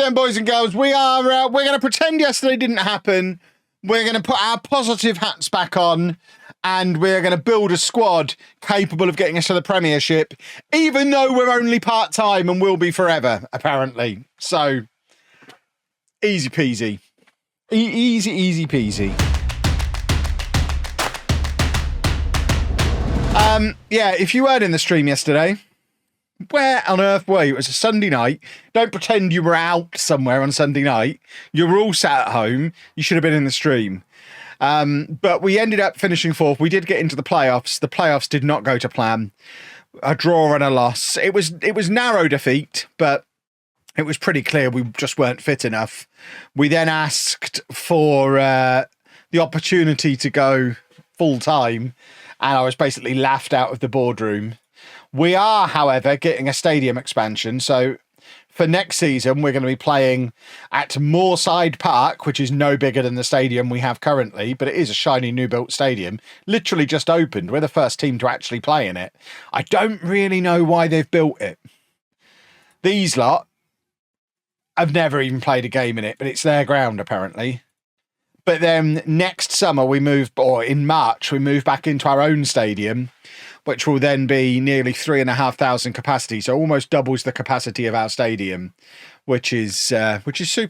then, boys and girls, we're going to pretend yesterday didn't happen. We're going to put our positive hats back on, and we're going to build a squad capable of getting us to the Premiership, even though we're only part-time and will be forever, apparently. So, easy peasy. Easy peasy. Yeah, if you weren't in the stream yesterday, where on earth were you? It was a Sunday night. Don't pretend you were out somewhere on Sunday night. You were all sat at home. You should have been in the stream. But we ended up finishing fourth. We did get into the playoffs. The playoffs did not go to plan. A draw and a loss. It was narrow defeat, but it was pretty clear we just weren't fit enough. We then asked for the opportunity to go full time, and I was basically laughed out of the boardroom. We are, however, getting a stadium expansion. So for next season, we're going to be playing at Moorside Park, which is no bigger than the stadium we have currently, but it is a shiny new built stadium. Literally just opened. We're the first team to actually play in it. I don't really know why they've built it. These lot have never even played a game in it, but it's their ground apparently. But then next summer or in March, we move back into our own stadium, which will then be nearly 3,500 capacity. So almost doubles the capacity of our stadium, which is super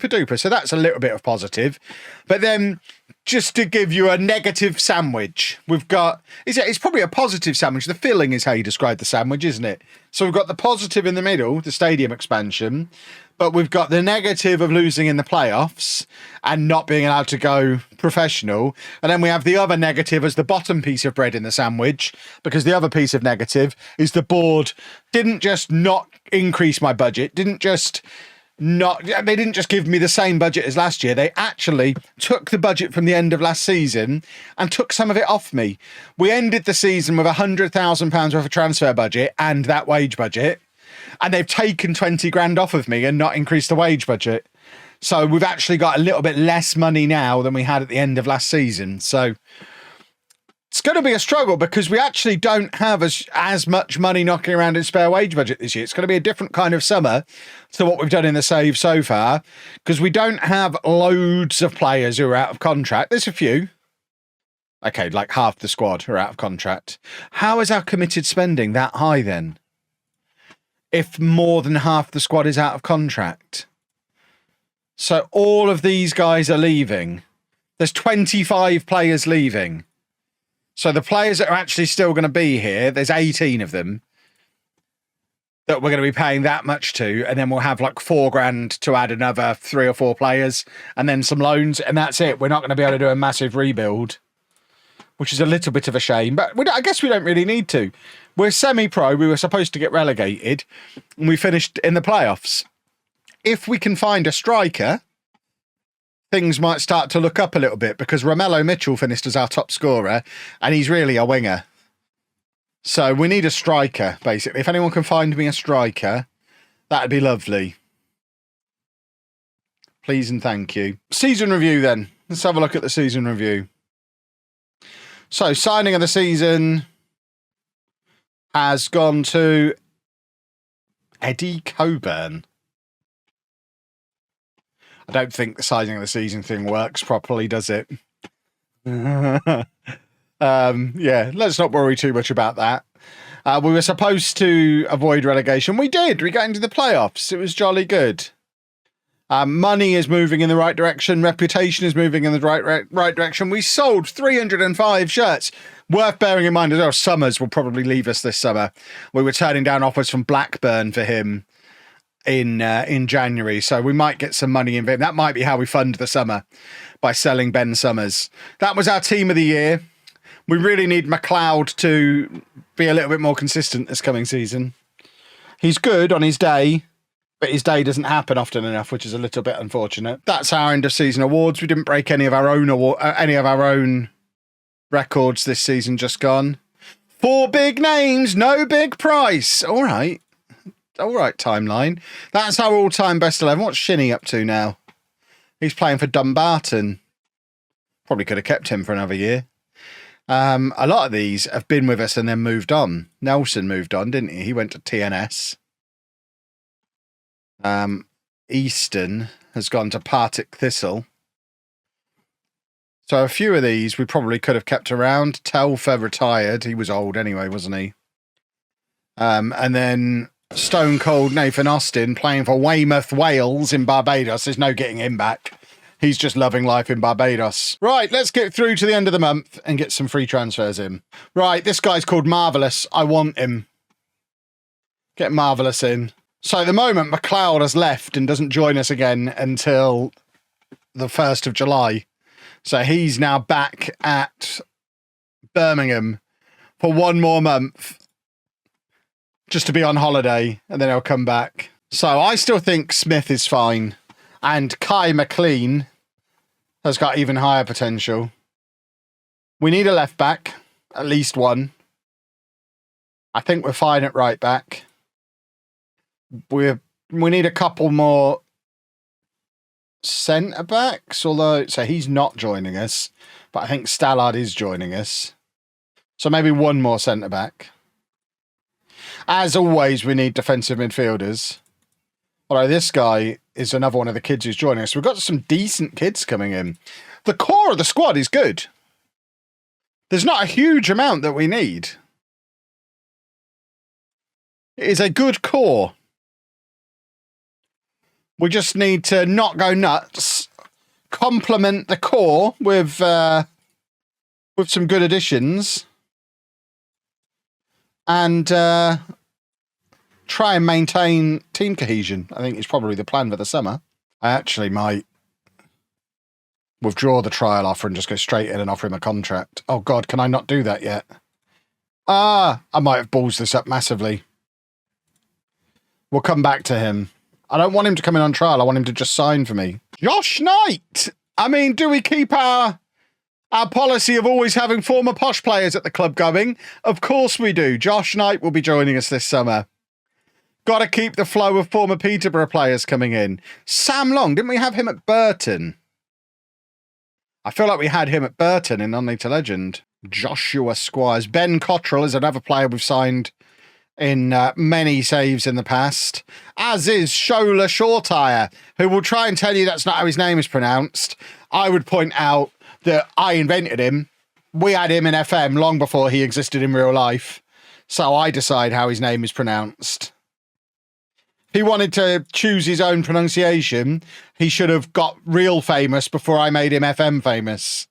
duper. So that's a little bit of positive. But then just to give you a negative sandwich, we've got, it's probably a positive sandwich. The filling is how you describe the sandwich, isn't it? So we've got the positive in the middle, the stadium expansion, but we've got the negative of losing in the playoffs and not being allowed to go professional. And then we have the other negative as the bottom piece of bread in the sandwich, because the other piece of negative is the board didn't just not increase my budget, they didn't just give me the same budget as last year. They actually took the budget from the end of last season and took some of it off me. We ended the season with £100,000 worth of transfer budget and that wage budget, and they've taken 20 grand off of me and not increased the wage budget. So we've actually got a little bit less money now than we had at the end of last season. So it's going to be a struggle because we actually don't have as much money knocking around in spare wage budget this year. It's going to be a different kind of summer to what we've done in the save so far, because we don't have loads of players who are out of contract. There's a few. Okay, like half the squad are out of contract. How is our committed spending that high then, if more than half the squad is out of contract? So all of these guys are leaving. There's 25 players leaving. So the players that are actually still going to be here, there's 18 of them that we're going to be paying that much to. And then we'll have like £4,000 to add another 3 or 4 players and then some loans. And that's it. We're not going to be able to do a massive rebuild, which is a little bit of a shame. But I guess we don't really need to. We're semi-pro. We were supposed to get relegated and we finished in the playoffs. If we can find a striker, things might start to look up a little bit, because Romello Mitchell finished as our top scorer and he's really a winger. So we need a striker, basically. If anyone can find me a striker, that'd be lovely. Please and thank you. Season review then. Let's have a look at the season review. So signing of the season has gone to Eddie Coburn. I don't think the signing of the season thing works properly, does it? Yeah, let's not worry too much about that. We were supposed to avoid relegation. We did. We got into the playoffs. It was jolly good. Money is moving in the right direction. Reputation is moving in the right direction. We sold 305 shirts. Worth bearing in mind as well, Summers will probably leave us this summer. We were turning down offers from Blackburn for him in January, so we might get some money in. That might be how we fund the summer, by selling Ben Summers. That was our team of the year. We really need McLeod to be a little bit more consistent this coming season. He's good on his day, but his day doesn't happen often enough, which is a little bit unfortunate. That's our end of season awards. We didn't break any of our own records this season just gone. 4 big names, no big price. All right, timeline. That's our all-time best 11. What's Shinny up to now? He's playing for Dumbarton. Probably could have kept him for another year. A lot of these have been with us and then moved on. Nelson moved on, didn't he? He went to TNS. Easton has gone to Partick Thistle. So a few of these we probably could have kept around. Telfer retired. He was old anyway, wasn't he? And then Stone Cold Nathan Austin playing for Weymouth, Wales in Barbados. There's no getting him back. He's just loving life in Barbados. Right, let's get through to the end of the month and get some free transfers in. Right, this guy's called Marvellous. I want him. Get Marvellous in. So at the moment, McLeod has left and doesn't join us again until the 1st of July. So he's now back at Birmingham for one more month just to be on holiday, and then he'll come back. So I still think Smith is fine. And Kai McLean has got even higher potential. We need a left back, at least one. I think we're fine at right back. We need a couple more centre backs, although so he's not joining us, but I think Stallard is joining us. So maybe one more centre back. As always, we need defensive midfielders. Although this guy is another one of the kids who's joining us. We've got some decent kids coming in. The core of the squad is good. There's not a huge amount that we need. It is a good core. We just need to not go nuts, complement the core with some good additions, and try and maintain team cohesion. I think is probably the plan for the summer. I actually might withdraw the trial offer and just go straight in and offer him a contract. Oh God, can I not do that yet? I might have balls this up massively. We'll come back to him. I don't want him to come in on trial. I want him to just sign for me. Josh Knight! I mean, do we keep our policy of always having former posh players at the club going? Of course we do. Josh Knight will be joining us this summer. Got to keep the flow of former Peterborough players coming in. Sam Long, didn't we have him at Burton? I feel like we had him at Burton in Non-League to Legend. Joshua Squires. Ben Cottrell is another player we've signed in many saves in the past, as is Shola Shortire, who will try and tell you that's not how his name is pronounced. I would point out that I invented him. We had him in FM long before he existed in real life, so I decide how his name is pronounced. If he wanted to choose his own pronunciation, he should have got real famous before I made him FM famous.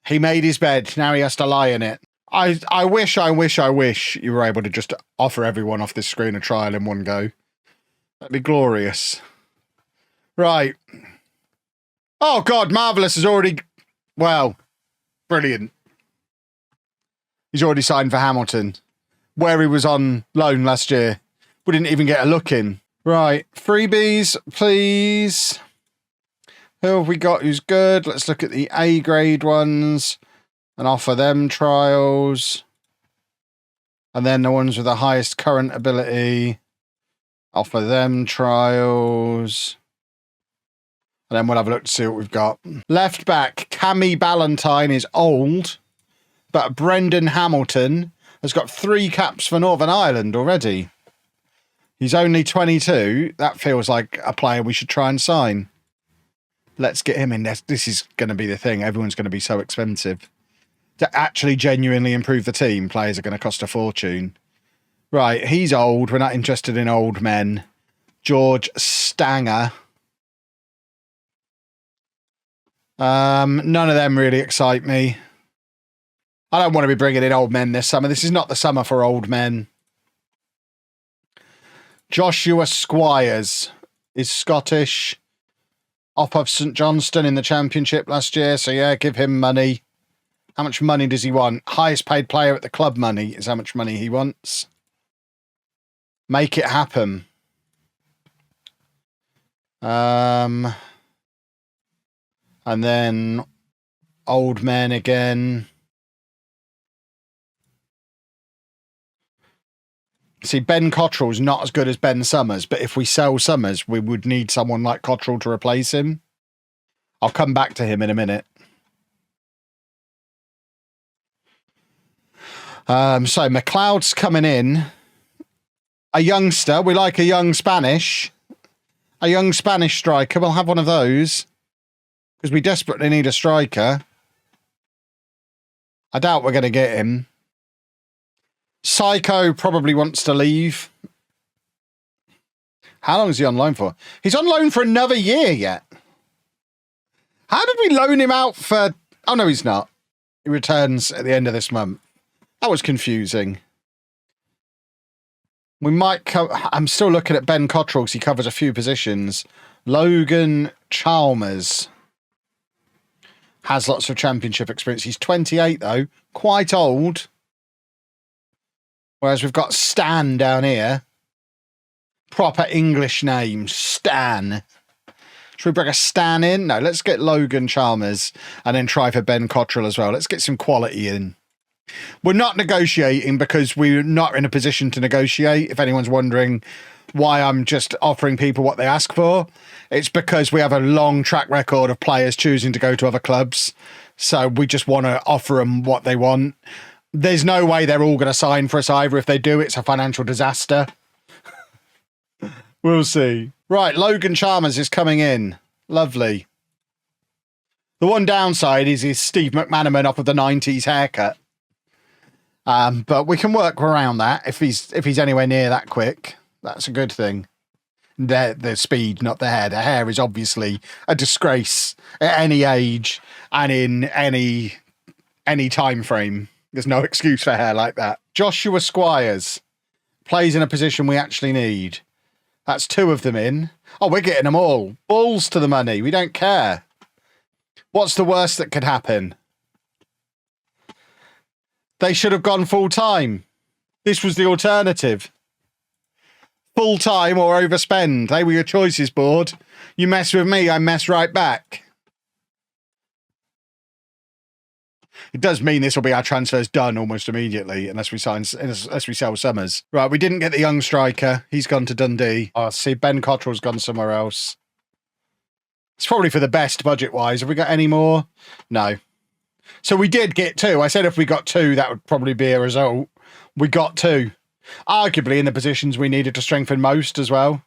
He made his bed, now he has to lie in it. I wish you were able to just offer everyone off this screen a trial in one go. That'd be glorious. Right. Oh, God, Marvellous is already... Well, brilliant. He's already signed for Hamilton, where he was on loan last year. We didn't even get a look in. Right, freebies, please. Who have we got who's good? Let's look at the A-grade ones and offer them trials. And then the ones with the highest current ability, offer them trials. And then we'll have a look to see what we've got. Left back, Cammy Ballantyne is old, but Brendan Hamilton has got 3 caps for Northern Ireland already. He's only 22. That feels like a player we should try and sign. Let's get him in. This is going to be the thing. Everyone's going to be so expensive. To actually genuinely improve the team, players are going to cost a fortune. Right, he's old. We're not interested in old men. George Stanger. None of them really excite me. I don't want to be bringing in old men this summer. This is not the summer for old men. Joshua Squires is Scottish. Off of St Johnstone in the Championship last year. So, yeah, give him money. How much money does he want? Highest paid player at the club money is how much money he wants. Make it happen. And then old men again. See, Ben Cottrell's not as good as Ben Summers, but if we sell Summers, we would need someone like Cottrell to replace him. I'll come back to him in a minute. So McLeod's coming in. A youngster. We like a young Spanish. A young Spanish striker. We'll have one of those. Because we desperately need a striker. I doubt we're going to get him. Psycho probably wants to leave. How long is he on loan for? He's on loan for another year yet. How did we loan him out for... Oh, no, he's not. He returns at the end of this month. That was confusing. We might... I'm still looking at Ben Cottrell because he covers a few positions. Logan Chalmers has lots of championship experience. He's 28, though. Quite old. Whereas we've got Stan down here. Proper English name. Stan. Should we bring a Stan in? No, let's get Logan Chalmers and then try for Ben Cottrell as well. Let's get some quality in. We're not negotiating because we're not in a position to negotiate. If anyone's wondering why I'm just offering people what they ask for, it's because we have a long track record of players choosing to go to other clubs. So we just want to offer them what they want. There's no way they're all going to sign for us either. If they do, it's a financial disaster. We'll see. Right, Logan Chalmers is coming in. Lovely. The one downside is his Steve McManaman off of the 90s haircut. But we can work around that if he's anywhere near that quick. That's a good thing. The speed, not the hair. The hair is obviously a disgrace at any age and in any time frame. There's no excuse for hair like that. Joshua Squires plays in a position we actually need. That's 2 of them in. Oh, we're getting them all. Balls to the money. We don't care. What's the worst that could happen? They should have gone full-time. This was the alternative. Full-time or overspend. They were your choices, board. You mess with me, I mess right back. It does mean this will be our transfers done almost immediately, unless we sell Summers. Right, we didn't get the young striker. He's gone to Dundee. Oh, see, Ben Cottrell's gone somewhere else. It's probably for the best budget-wise. Have we got any more? No. So we did get 2. I said if we got 2, that would probably be a result. We got 2. Arguably in the positions we needed to strengthen most as well.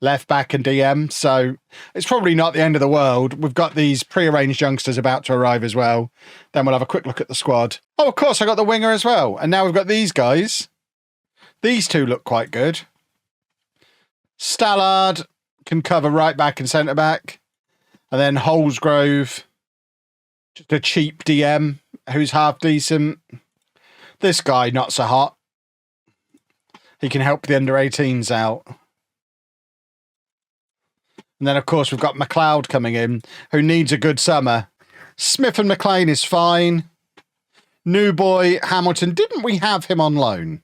Left back and DM. So it's probably not the end of the world. We've got these pre-arranged youngsters about to arrive as well. Then we'll have a quick look at the squad. Oh, of course, I got the winger as well. And now we've got these guys. These 2 look quite good. Stallard can cover right back and centre back. And then Holsgrove, just a cheap DM who's half decent. This guy, not so hot. He can help the under-18s out. And then, of course, we've got McLeod coming in, who needs a good summer. Smith and McLean is fine. New boy Hamilton. Didn't we have him on loan?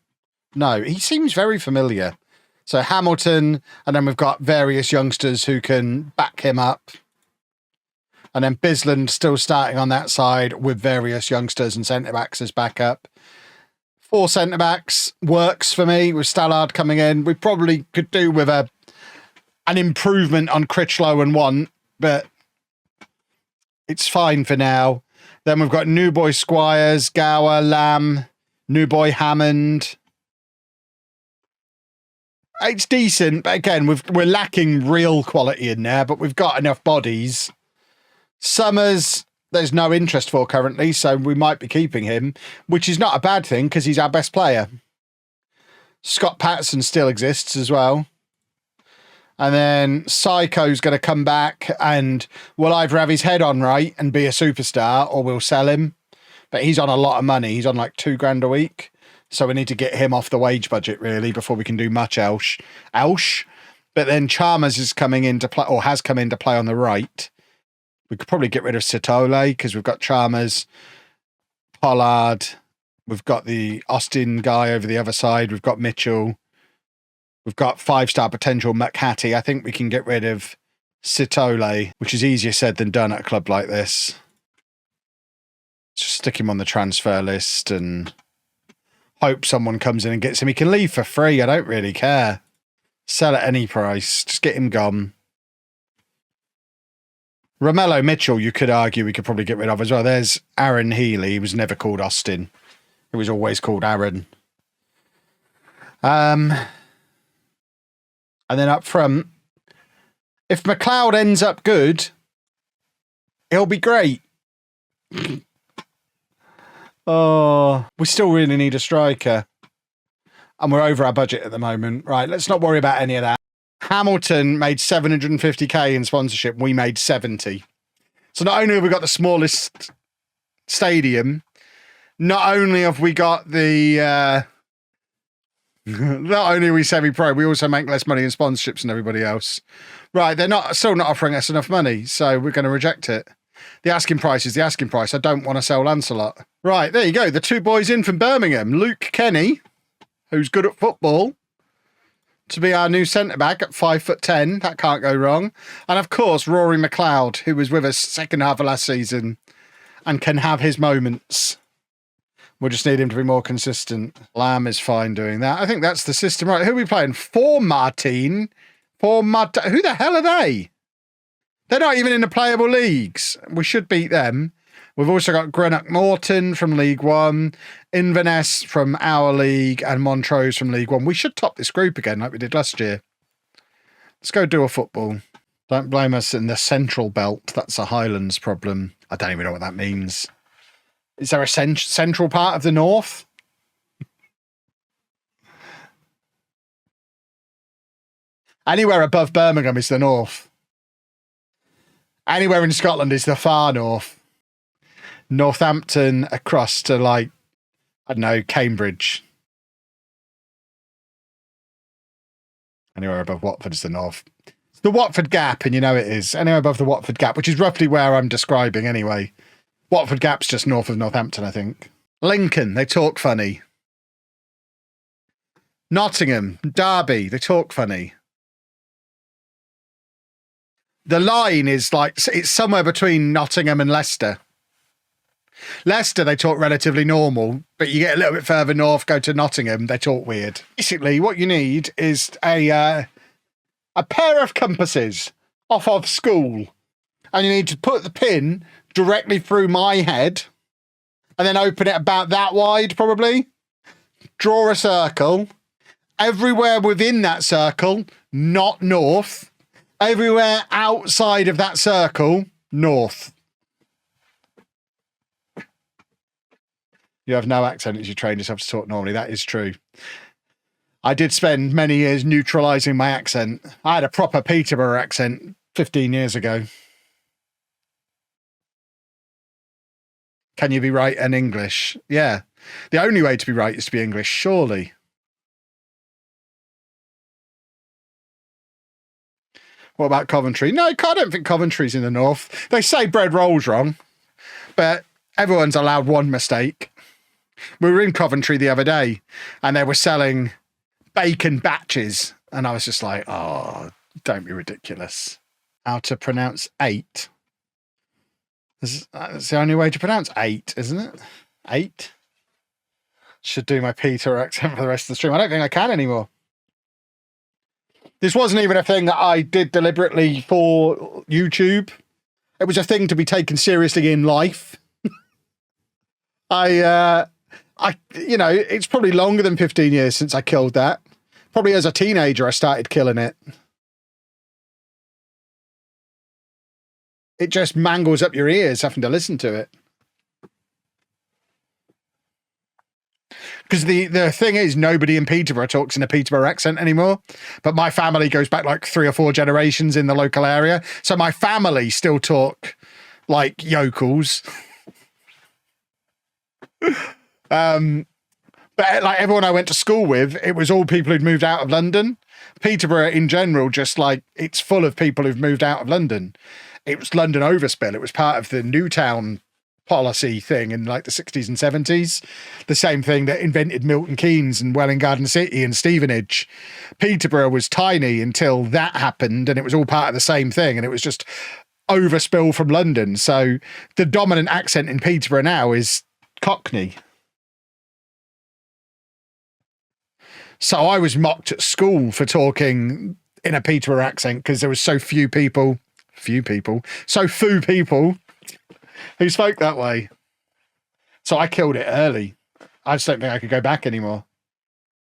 No, he seems very familiar. So Hamilton, and then we've got various youngsters who can back him up. And then Bisland still starting on that side with various youngsters and centre-backs as backup. 4 centre-backs works for me with Stallard coming in. We probably could do with an improvement on Critchlow and Want, but it's fine for now. Then we've got New Boy Squires, Gower, Lamb, New Boy Hammond. It's decent, but again, we're lacking real quality in there, but we've got enough bodies. Summers, there's no interest for currently, so we might be keeping him, which is not a bad thing because he's our best player. Scott Patterson still exists as well. And then Psycho's going to come back and we'll either have his head on right and be a superstar or we'll sell him. But he's on a lot of money. He's on like $2,000 a week. So we need to get him off the wage budget really before we can do much else. But then Chalmers is coming in to play, or has come in to play on the right. We could probably get rid of Sitole because we've got Chalmers, Pollard. We've got the Austin guy over the other side. We've got Mitchell. We've got 5-star potential McHattie. I think we can get rid of Sitole, which is easier said than done at a club like this. Just stick him on the transfer list and hope someone comes in and gets him. He can leave for free. I don't really care. Sell at any price. Just get him gone. Romello Mitchell, you could argue we could probably get rid of as well. There's Aaron Healy. He was never called Austin. He was always called Aaron. And then up front, If McLeod ends up good, it'll be great. Oh, we still really need a striker. And we're over our budget at the moment. Right, let's not worry about any of that. Hamilton made 750k in sponsorship. We made 70. So not only have we got the smallest stadium, not only have we got the... not only are we semi-pro, we also make less money in sponsorships than everybody else. Right, they're still not offering us enough money, so we're going to reject it. The asking price is the asking price. I don't want to sell Lancelot. Right, there you go. The two boys in from Birmingham. Luke Kenny, who's good at football, to be our new centre-back at 5'10". That can't go wrong. And, of course, Rory McLeod, who was with us second half of last season and can have his moments. We'll just need him to be more consistent. Lamb is fine doing that. I think that's the system. Right, who are we playing? For Martin. Who the hell are they? They're not even in the playable leagues. We should beat them. We've also got Greenock Morton from League One, Inverness from our league, and Montrose from League One. We should top this group again like we did last year. Let's go do a football. Don't blame us in the central belt. That's a Highlands problem. I don't even know what that means. Is there a central part of the north? Anywhere above Birmingham is the north. Anywhere in Scotland is the far north. Northampton across to, like, I don't know, Cambridge. Anywhere above Watford is the north. It's the Watford Gap, and you know it is. Anywhere above the Watford Gap, which is roughly where I'm describing anyway. Watford Gap's just north of Northampton, I think. Lincoln, they talk funny. Nottingham, Derby, they talk funny. The line is like, it's somewhere between Nottingham and Leicester. Leicester, they talk relatively normal, but you get a little bit further north, go to Nottingham, they talk weird. Basically, what you need is a pair of compasses off of school, and you need to put the pin directly through my head, and then open it about that wide, probably. Draw a circle. Everywhere within that circle, not north. Everywhere outside of that circle, north. You have no accent as you train yourself to talk normally. That is true. I did spend many years neutralising my accent. I had a proper Peterborough accent 15 years ago. Can you be right in English? Yeah. The only way to be right is to be English, surely. What about Coventry? No, I don't think Coventry's in the north. They say bread rolls wrong, but everyone's allowed one mistake. We were in Coventry the other day, and they were selling bacon batches, and I was just like, oh, don't be ridiculous. How to pronounce 8? That's the only way to pronounce 8, isn't it? 8? Should do my Peter accent for the rest of the stream. I don't think I can anymore. This wasn't even a thing that I did deliberately for YouTube. It was a thing to be taken seriously in life. You know, it's probably longer than 15 years since I killed that. Probably as a teenager, I started killing it. It just mangles up your ears having to listen to it. Because the thing is, nobody in Peterborough talks in a Peterborough accent anymore. But my family goes back like 3 or 4 generations in the local area. So my family still talk like yokels. But like everyone I went to school with, it was all people who'd moved out of London. Peterborough in general, just like it's full of people who've moved out of London. It was London overspill. It was part of the Newtown policy thing in like the 60s and 70s. The same thing that invented Milton Keynes and Welwyn Garden City and Stevenage. Peterborough was tiny until that happened, and it was all part of the same thing, and it was just overspill from London. So the dominant accent in Peterborough now is Cockney. So I was mocked at school for talking in a Peterborough accent because there was so few people who spoke that way. So I killed it early. I just don't think I could go back anymore.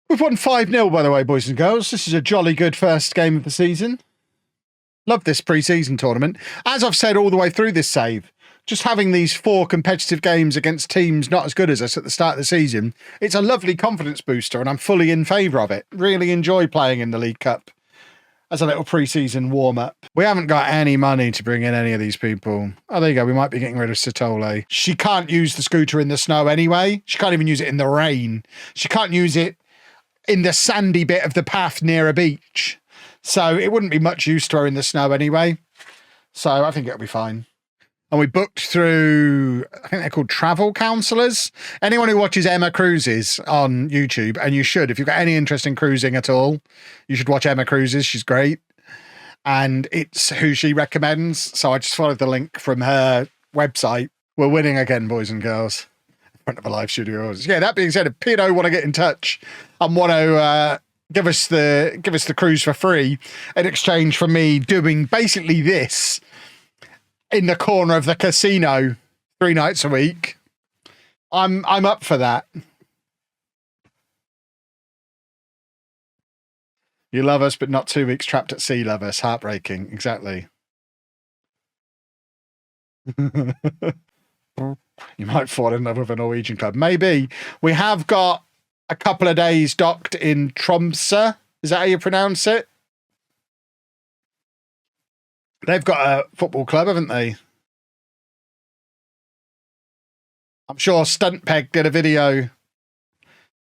We've won 5-0, by the way, boys and girls. This is a jolly good first game of the season. Love this pre-season tournament. As I've said all the way through this save, just having these 4 competitive games against teams not as good as us at the start of the season, it's a lovely confidence booster, and I'm fully in favour of it. Really enjoy playing in the League Cup as a little pre-season warm-up. We haven't got any money to bring in any of these people. Oh, there you go. We might be getting rid of Satole. She can't use the scooter in the snow anyway. She can't even use it in the rain. She can't use it in the sandy bit of the path near a beach. So it wouldn't be much use to her in the snow anyway. So I think it'll be fine. And we booked through, I think they're called travel counsellors. Anyone who watches Emma Cruises on YouTube, and you should, if you've got any interest in cruising at all, you should watch Emma Cruises. She's great. And it's who she recommends. So I just followed the link from her website. We're winning again, boys and girls, in front of a live studio audience. Yeah, that being said, if P&O want to get in touch and want to give us the cruise for free in exchange for me doing basically this in the corner of the casino 3 nights a week, I'm up for that. You love us, but not 2 weeks trapped at sea, love us. Heartbreaking. Exactly. You might fall in love with a Norwegian club. Maybe. We have got a couple of days docked in Tromsø. Is that how you pronounce it? They've got a football club, haven't they? I'm sure Stuntpeg did a video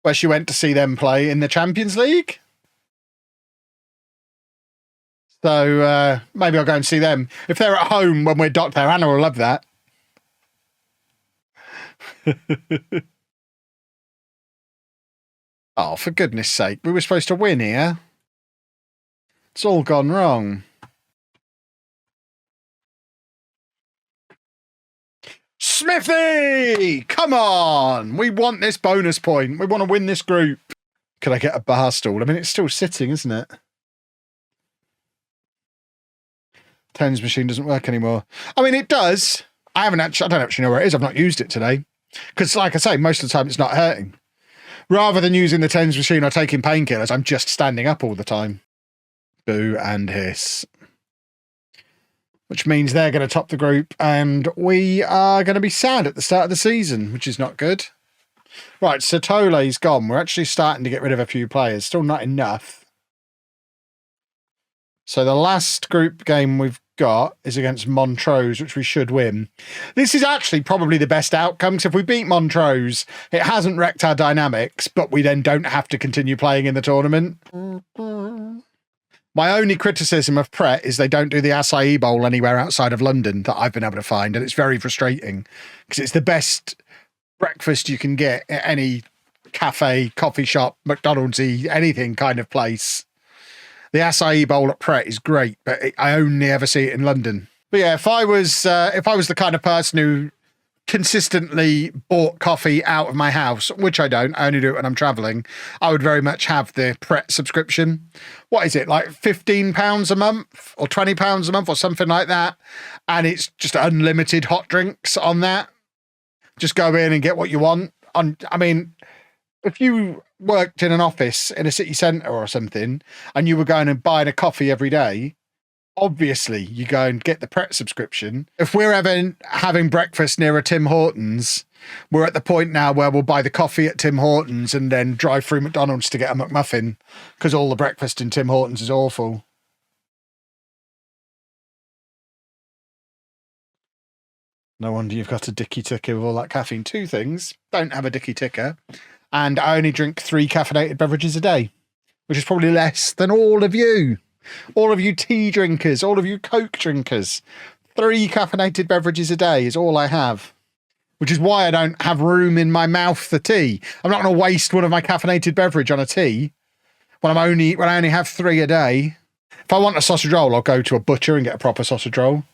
where she went to see them play in the Champions League. So maybe I'll go and see them. If they're at home when we're docked there, Anna will love that. Oh, for goodness sake. We were supposed to win here. It's all gone wrong. Smithy! Come on! We want this bonus point. We want to win this group. Could I get a bar stool? I mean, it's still sitting, isn't it? Tens machine doesn't work anymore. I mean, it does. I don't actually know where it is. I've not used it today. Because, like I say, most of the time it's not hurting. Rather than using the tens machine or taking painkillers, I'm just standing up all the time. Boo and hiss. Which means they're going to top the group and we are going to be sad at the start of the season, which is not good. Right, Satole's gone. We're actually starting to get rid of a few players. Still not enough. So the last group game we've got is against Montrose, which we should win. This is actually probably the best outcome, because if we beat Montrose, it hasn't wrecked our dynamics, but we then don't have to continue playing in the tournament. My only criticism of Pret is they don't do the acai bowl anywhere outside of London that I've been able to find, and it's very frustrating because it's the best breakfast you can get at any cafe, coffee shop, McDonald's, anything kind of place. The acai bowl at Pret is great, but I only ever see it in London. But yeah, if I was the kind of person who consistently bought coffee out of my house, which I don't, I only do it when I'm traveling, I would very much have the Pret subscription. What is it, like £15 a month or £20 a month or something like that? And it's just unlimited hot drinks on that. Just go in and get what you want. I mean, if you worked in an office in a city centre or something and you were going and buying a coffee every day, obviously you go and get the Pret subscription. If we're ever having breakfast near a Tim Hortons, we're at the point now where we'll buy the coffee at Tim Hortons and then drive through McDonald's to get a McMuffin because all the breakfast in Tim Hortons is awful. No wonder you've got a dicky ticker with all that caffeine. 2 things. Don't have a dicky ticker. And I only drink 3 caffeinated beverages a day, which is probably less than all of you. All of you tea drinkers, all of you Coke drinkers. 3 caffeinated beverages a day is all I have, which is why I don't have room in my mouth for tea. I'm not going to waste one of my caffeinated beverage on a tea when I only have 3 a day. If I want a sausage roll, I'll go to a butcher and get a proper sausage roll.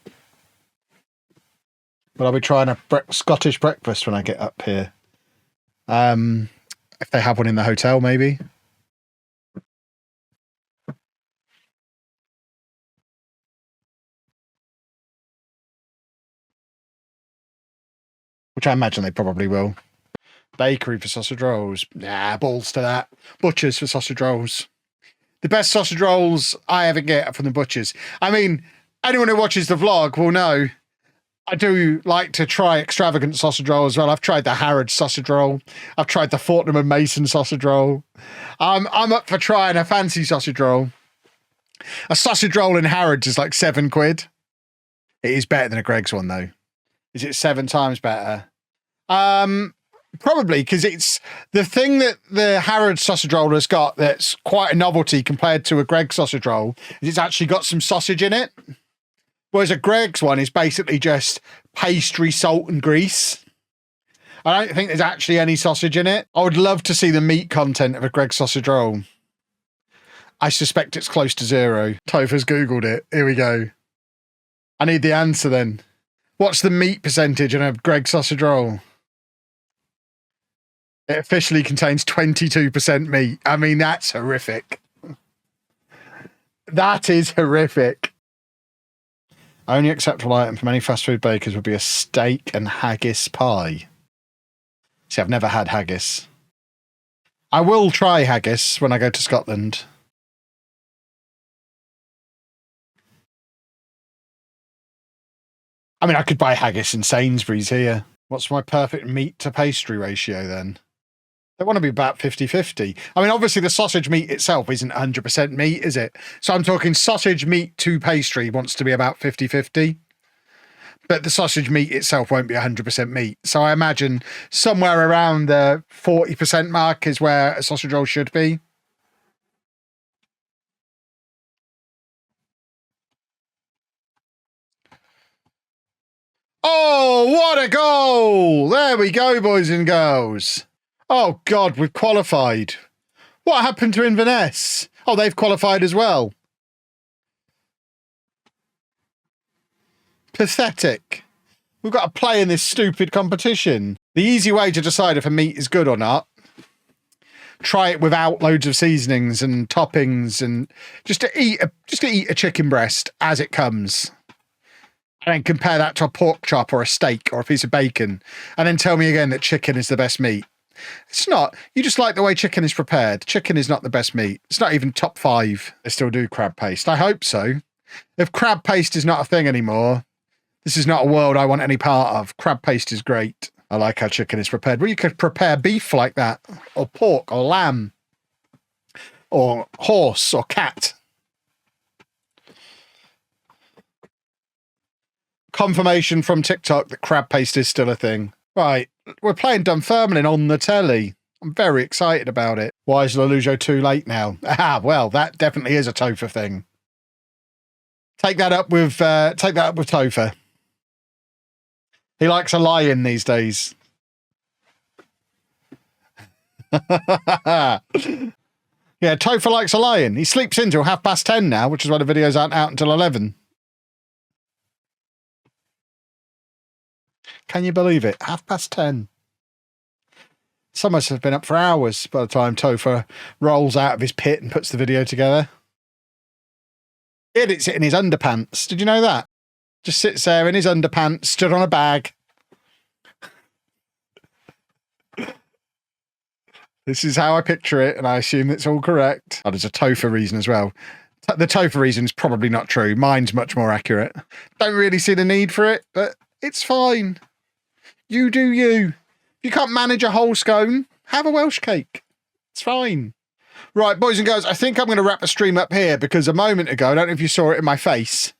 But I'll be trying a Scottish breakfast when I get up here. If they have one in the hotel, maybe. Which I imagine they probably will. Bakery for sausage rolls. Nah, balls to that. Butchers for sausage rolls. The best sausage rolls I ever get are from the butchers. I mean, anyone who watches the vlog will know I do like to try extravagant sausage roll as well. I've tried the Harrods sausage roll. I've tried the Fortnum and Mason sausage roll. I'm up for trying a fancy sausage roll. A sausage roll in Harrods is like £7. It is better than a Greggs one though. Is it 7 times better? Probably, because it's the thing that the Harrods sausage roll has got that's quite a novelty compared to a Greggs sausage roll is it's actually got some sausage in it. Whereas a Greggs one is basically just pastry, salt and grease. I don't think there's actually any sausage in it. I would love to see the meat content of a Greggs sausage roll. I suspect it's close to 0. Topher's Googled it. Here we go. I need the answer then. What's the meat percentage in a Greggs sausage roll? It officially contains 22% meat. I mean, that's horrific. That is horrific. Only acceptable item from any fast food bakers would be a steak and haggis pie. See, I've never had haggis. I will try haggis when I go to Scotland. I mean, I could buy haggis in Sainsbury's here. What's my perfect meat to pastry ratio then? They want to be about 50-50. I mean, obviously the sausage meat itself isn't 100% meat, is it? So I'm talking sausage meat to pastry wants to be about 50-50. But the sausage meat itself won't be 100% meat. So I imagine somewhere around the 40% mark is where a sausage roll should be. Oh, what a goal! There we go, boys and girls. Oh, God, we've qualified. What happened to Inverness? Oh, they've qualified as well. Pathetic. We've got to play in this stupid competition. The easy way to decide if a meat is good or not, try it without loads of seasonings and toppings and just to eat a chicken breast as it comes. And then compare that to a pork chop or a steak or a piece of bacon. And then tell me again that chicken is the best meat. It's not. You just like the way chicken is prepared. Chicken is not the best meat. It's not even top 5. They still do crab paste. I hope so. If crab paste is not a thing anymore, this is not a world I want any part of. Crab paste is great. I like how chicken is prepared. Well, you could prepare beef like that, or pork, or lamb, or horse, or cat. Confirmation from TikTok that crab paste is still a thing. Right. We're playing Dunfermline on the telly. I'm very excited about it. Why is LOLLUJO too late now? Well, that definitely is a Topher thing. Take that up with Topher. He likes a lion these days. Yeah, Topher likes a lion. He sleeps in till 10:30 now, which is why the videos aren't out until 11. Can you believe it? 10:30. Some of us have been up for hours by the time Topher rolls out of his pit and puts the video together. He edits it in his underpants. Did you know that? Just sits there in his underpants, stood on a bag. This is how I picture it, and I assume it's all correct. Oh, there's a Topher reason as well. The Topher reason is probably not true. Mine's much more accurate. Don't really see the need for it, but it's fine. You do you. If you can't manage a whole scone, have a Welsh cake. It's fine. Right, boys and girls, I think I'm going to wrap the stream up here because a moment ago, I don't know if you saw it in my face,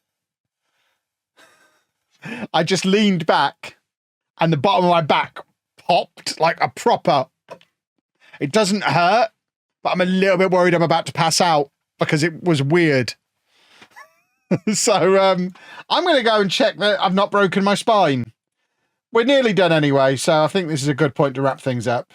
I just leaned back and the bottom of my back popped like a proper. It doesn't hurt, but I'm a little bit worried I'm about to pass out because it was weird. So I'm going to go and check that I've not broken my spine. We're nearly done anyway, so I think this is a good point to wrap things up.